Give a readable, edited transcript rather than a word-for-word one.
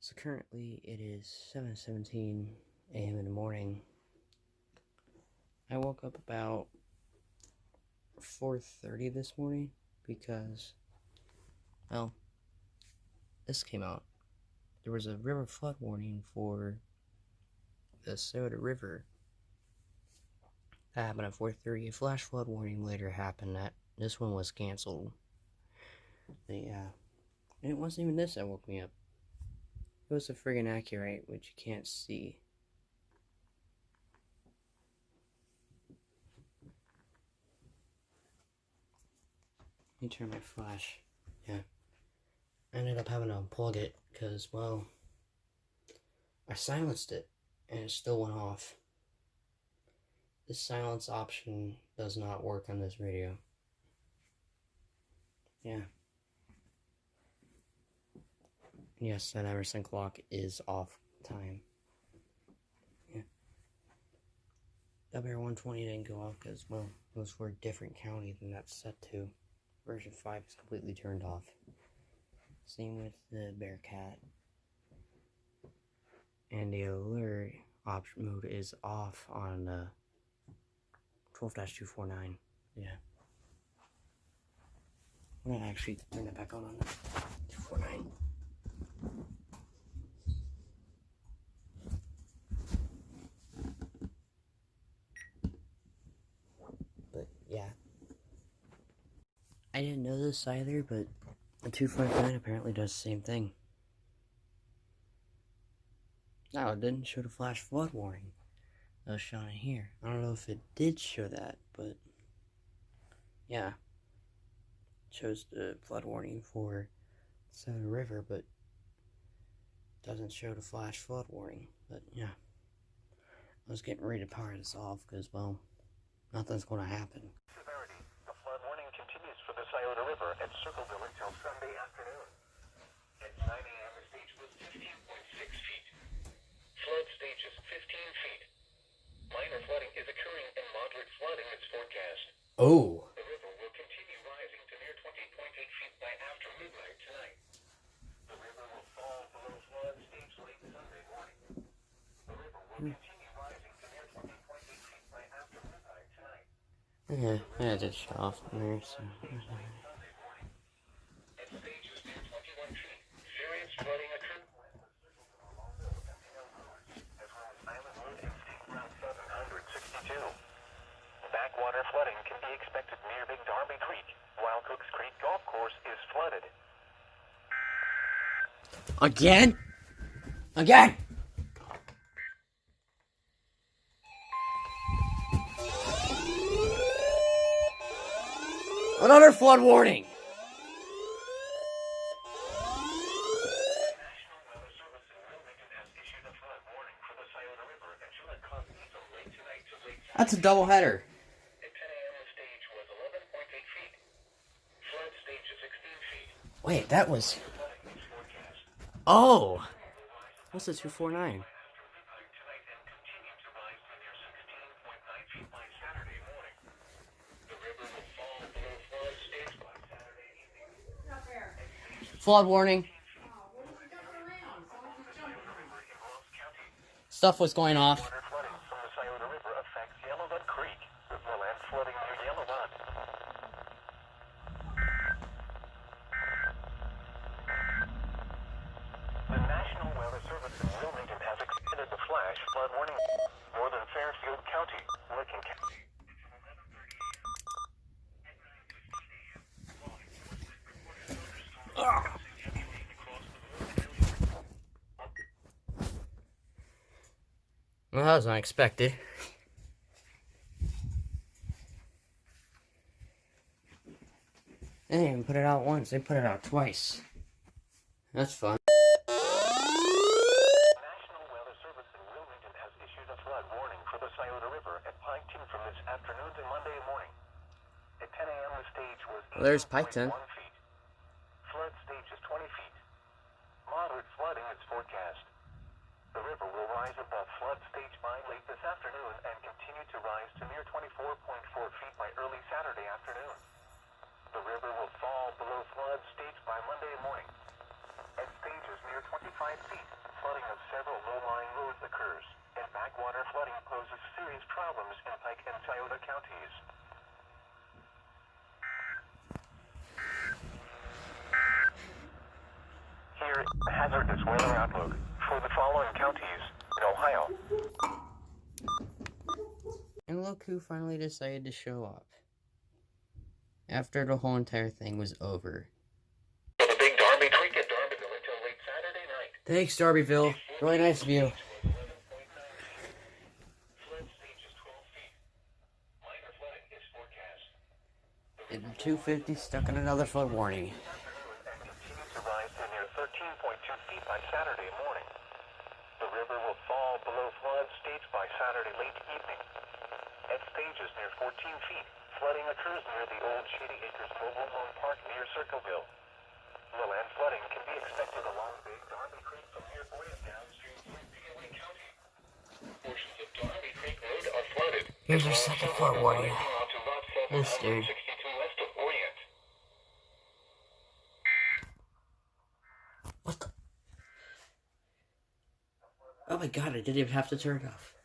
So currently it is 7:17 a.m. in the morning. I woke up about 4:30 this morning because, well, this came out. There was a river flood warning for the Soda River. That happened at 4:30. A flash flood warning later happened. This one was canceled. And it wasn't even this that woke me up. It was a friggin' Accurate, which you can't see. Let me turn my flash. Yeah. I ended up having to unplug it because, well, I silenced it and it still went off. This silence option does not work on this radio. Yeah. Yes, that Emerson clock is off time. Yeah. WR120 didn't go off because, well, it was for a different county than that's set to. Version 5 is completely turned off. Same with the Bearcat. And the alert option mode is off on 12-249. Yeah. I'm gonna actually turn it back on 249. But yeah. I didn't know this either, but the 249 apparently does the same thing. No, it didn't show the flash flood warning that was shown in here. I don't know if it did show that, but yeah. It shows the flood warning for Soda River, but doesn't show the flash flood warning. But yeah. I was getting ready to power this off because, well, nothing's going to happen. Severity. The flood warning continues for the Scioto River at Circleville until Sunday afternoon. At 9 a.m. the stage was 15.6 feet. Flood stage is 15 feet. Minor flooding is occurring and moderate flooding is forecast. Oh. The river will continue rising to near 20.8 feet by after midnight tonight. The river will fall below flood stage late Sunday morning. The river will continue rising to near 20.8 feet by after midnight tonight. Yeah, it did show off in there, so. At stages near 21 feet, serious flooding occurred. As well as Island Road and State Route 762. Backwater flooding can be expected near Big Darby Creek, while Cooks Creek Golf Course is flooded. Again? Again! Another flood warning! National Weather Service in Wilmington has issued a flood warning for the Scioto River and should have caused from late tonight to late Saturday. That's a double header. At 10 a.m. the stage was 11.8 feet. Flood stage is 16 feet. Wait, that was. Flooding is forecast. Oh! What's the 249? After midnight tonight and continue to rise to near 16.9 feet by Saturday morning. The river will fall below flood stage by Saturday evening. Flood warning. Stuff was going off. Water flooding from the Scioto River affects Yellowbud Creek, as well as flooding near Yellowbud. The National Weather Service in Wilmington has extended the flash flood warning. Northern Fairfield County, Licking County. Well, that was unexpected. They didn't even put it out once, they put it out twice. That's fun. The National Weather Service in Wilmington has issued a flood warning for the Scioto River at Piketon from this afternoon to Monday morning. At 10 a.m. the stage was 18.1 Well, there's Piketon. feet. Flood stage is 20 feet. Moderate flooding is forecast. The river will rise above flood stage by late this afternoon and continue to rise to near 24.4 feet by early Saturday afternoon. The river will fall below flood stage by Monday morning. At stages near 25 feet, Water flooding poses serious problems in Pike and Scioto counties. Here is the hazardous weather outlook for the following counties in Ohio. And look who finally decided to show up. After the whole entire thing was over. For the big Darby Creek at Darbyville until late Saturday night. Thanks, Darbyville. Really nice of you. Flood stage is 12 feet. Minor flooding is forecast. And 250 stuck in another flood warning. And continues to rise to near 13.2 feet by Saturday morning. The river will fall below flood stage by Saturday late evening. At stages near 14 feet, flooding occurs near the old Shady Acres Mobile Home Park near Circleville. Low-land flooding can be expected along Big Darby Creek from near Boyne downstream from POA County. Portions of Darby Creek Road are flooded. Here's our second flood warning. This dude. 62 west of Orient. What the? Oh my god, I didn't even have to turn it off.